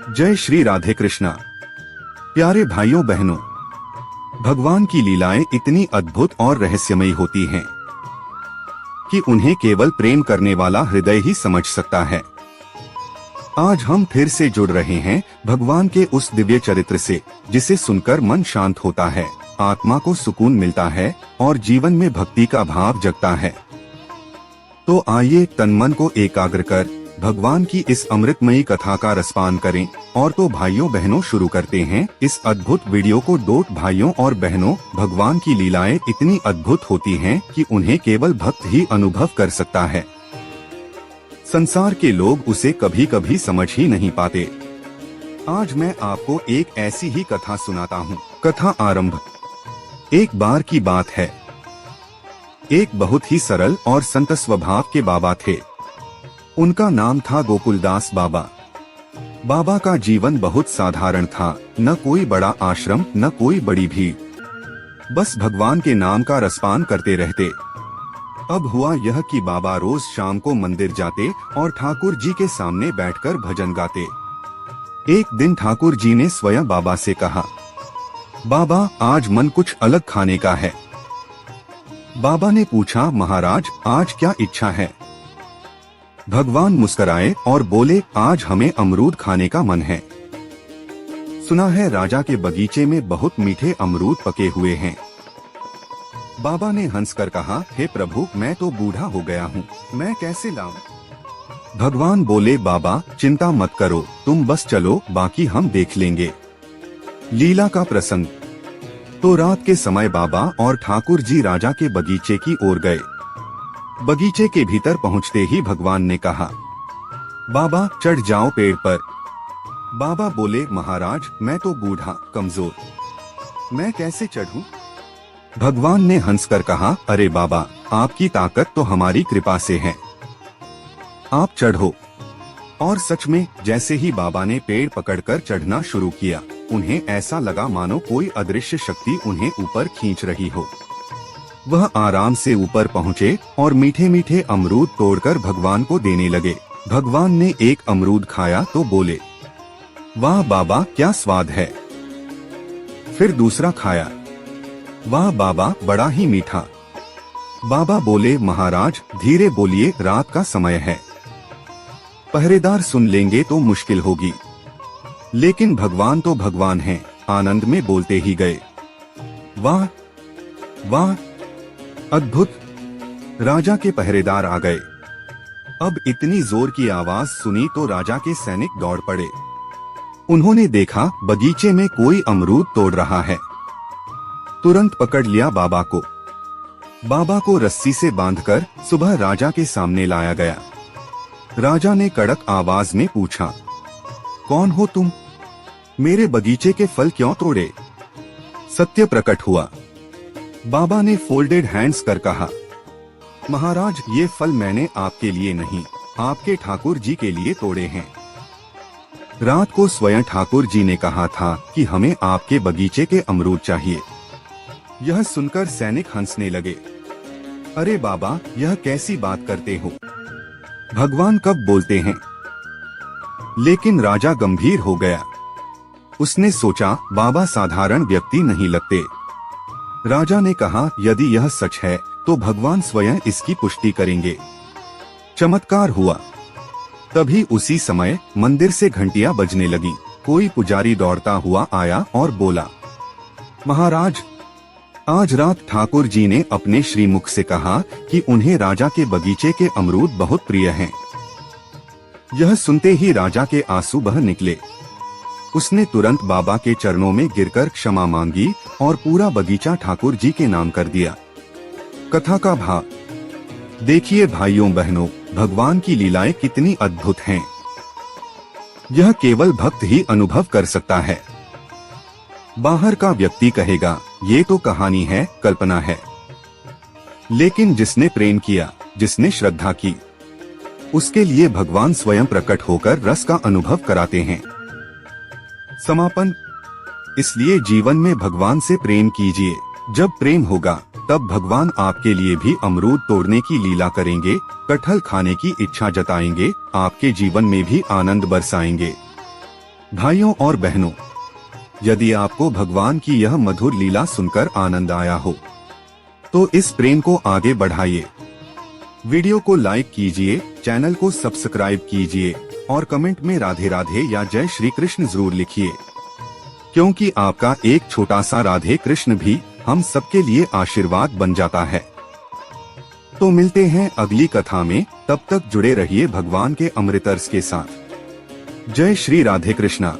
जय श्री राधे कृष्णा। प्यारे भाइयों बहनों, भगवान की लीलाएं इतनी अद्भुत और रहस्यमयी होती हैं कि उन्हें केवल प्रेम करने वाला हृदय ही समझ सकता है। आज हम फिर से जुड़ रहे हैं भगवान के उस दिव्य चरित्र से, जिसे सुनकर मन शांत होता है, आत्मा को सुकून मिलता है और जीवन में भक्ति का भाव जगता है। तो आइए तन मन को एकाग्र कर भगवान की इस अमृतमयी कथा का रसपान करें। और तो भाइयों बहनों, शुरू करते हैं इस अद्भुत वीडियो को। दोस्त भाइयों और बहनों, भगवान की लीलाएं इतनी अद्भुत होती हैं कि उन्हें केवल भक्त ही अनुभव कर सकता है। संसार के लोग उसे कभी कभी समझ ही नहीं पाते। आज मैं आपको एक ऐसी ही कथा सुनाता हूँ। कथा आरंभ। एक बार की बात है, एक बहुत ही सरल और संत स्वभाव के बाबा थे। उनका नाम था गोकुलदास बाबा। बाबा का जीवन बहुत साधारण था, न कोई बड़ा आश्रम न कोई बड़ी भीड़, बस भगवान के नाम का रसपान करते रहते। अब हुआ यह कि बाबा रोज शाम को मंदिर जाते और ठाकुर जी के सामने बैठकर भजन गाते। एक दिन ठाकुर जी ने स्वयं बाबा से कहा, बाबा आज मन कुछ अलग खाने का है। बाबा ने पूछा, महाराज आज क्या इच्छा है? भगवान मुस्कुराए और बोले, आज हमें अमरूद खाने का मन है। सुना है राजा के बगीचे में बहुत मीठे अमरूद पके हुए हैं। बाबा ने हंसकर कहा, हे प्रभु, मैं तो बूढ़ा हो गया हूँ, मैं कैसे लाऊं? भगवान बोले, बाबा चिंता मत करो, तुम बस चलो, बाकी हम देख लेंगे। लीला का प्रसंग। तो रात के समय बाबा और ठाकुर जी राजा के बगीचे की ओर गए। बगीचे के भीतर पहुंचते ही भगवान ने कहा, बाबा चढ़ जाओ पेड़ पर। बाबा बोले, महाराज मैं तो बूढ़ा कमजोर, मैं कैसे चढ़ूं? भगवान ने हंसकर कहा, अरे बाबा, आपकी ताकत तो हमारी कृपा से है, आप चढ़ो। और सच में जैसे ही बाबा ने पेड़ पकड़कर चढ़ना शुरू किया, उन्हें ऐसा लगा मानो कोई अदृश्य शक्ति उन्हें ऊपर खींच रही हो। वह आराम से ऊपर पहुँचे और मीठे मीठे अमरूद तोड़कर भगवान को देने लगे। भगवान ने एक अमरूद खाया तो बोले, वाह बाबा क्या स्वाद है। फिर दूसरा खाया, वाह बाबा बड़ा ही मीठा। बाबा बोले, महाराज धीरे बोलिए, रात का समय है, पहरेदार सुन लेंगे तो मुश्किल होगी। लेकिन भगवान तो भगवान हैं, आनंद में बोलते ही गए, वाह वाह अद्भुत। राजा के पहरेदार आ गए। अब इतनी जोर की आवाज सुनी तो राजा के सैनिक दौड़ पड़े। उन्होंने देखा बगीचे में कोई अमरूद तोड़ रहा है। तुरंत पकड़ लिया बाबा को। बाबा को रस्सी से बांधकर सुबह राजा के सामने लाया गया। राजा ने कड़क आवाज में पूछा, कौन हो तुम? मेरे बगीचे के फल क्यों तोड़े? सत्य प्रकट हुआ। बाबा ने फोल्डेड हैंड्स कर कहा, महाराज ये फल मैंने आपके लिए नहीं, आपके ठाकुर जी के लिए तोड़े हैं। रात को स्वयं ठाकुर जी ने कहा था कि हमें आपके बगीचे के अमरूद चाहिए। यह सुनकर सैनिक हंसने लगे। अरे बाबा, यह कैसी बात करते हो? भगवान कब बोलते हैं? लेकिन राजा गंभीर हो गया। उसने सोचा, बाबा साधारण व्यक्ति नहीं लगते। राजा ने कहा, यदि यह सच है तो भगवान स्वयं इसकी पुष्टि करेंगे। चमत्कार हुआ। तभी उसी समय मंदिर से घंटियां बजने लगी। कोई पुजारी दौड़ता हुआ आया और बोला, महाराज आज रात ठाकुर जी ने अपने श्रीमुख से कहा कि उन्हें राजा के बगीचे के अमरूद बहुत प्रिय हैं। यह सुनते ही राजा के आंसू बह निकले। उसने तुरंत बाबा के चरणों में गिरकर क्षमा मांगी और पूरा बगीचा ठाकुर जी के नाम कर दिया। कथा का भाव। देखिए भाइयों बहनों, भगवान की लीलाएं कितनी अद्भुत हैं। यह केवल भक्त ही अनुभव कर सकता है। बाहर का व्यक्ति कहेगा, ये तो कहानी है, कल्पना है। लेकिन जिसने प्रेम किया, जिसने श्रद्धा की, उसके लिए भगवान स्वयं प्रकट होकर रस का अनुभव कराते हैं। समापन। इसलिए जीवन में भगवान से प्रेम कीजिए। जब प्रेम होगा तब भगवान आपके लिए भी अमरूद तोड़ने की लीला करेंगे, कटहल खाने की इच्छा जताएंगे, आपके जीवन में भी आनंद बरसाएंगे। भाइयों और बहनों, यदि आपको भगवान की यह मधुर लीला सुनकर आनंद आया हो तो इस प्रेम को आगे बढ़ाइए। वीडियो को लाइक कीजिए, चैनल को सब्सक्राइब कीजिए और कमेंट में राधे राधे या जय श्री कृष्ण जरूर लिखिए, क्योंकि आपका एक छोटा सा राधे कृष्ण भी हम सबके लिए आशीर्वाद बन जाता है। तो मिलते हैं अगली कथा में, तब तक जुड़े रहिए भगवान के अमृतरस के साथ। जय श्री राधे कृष्णा।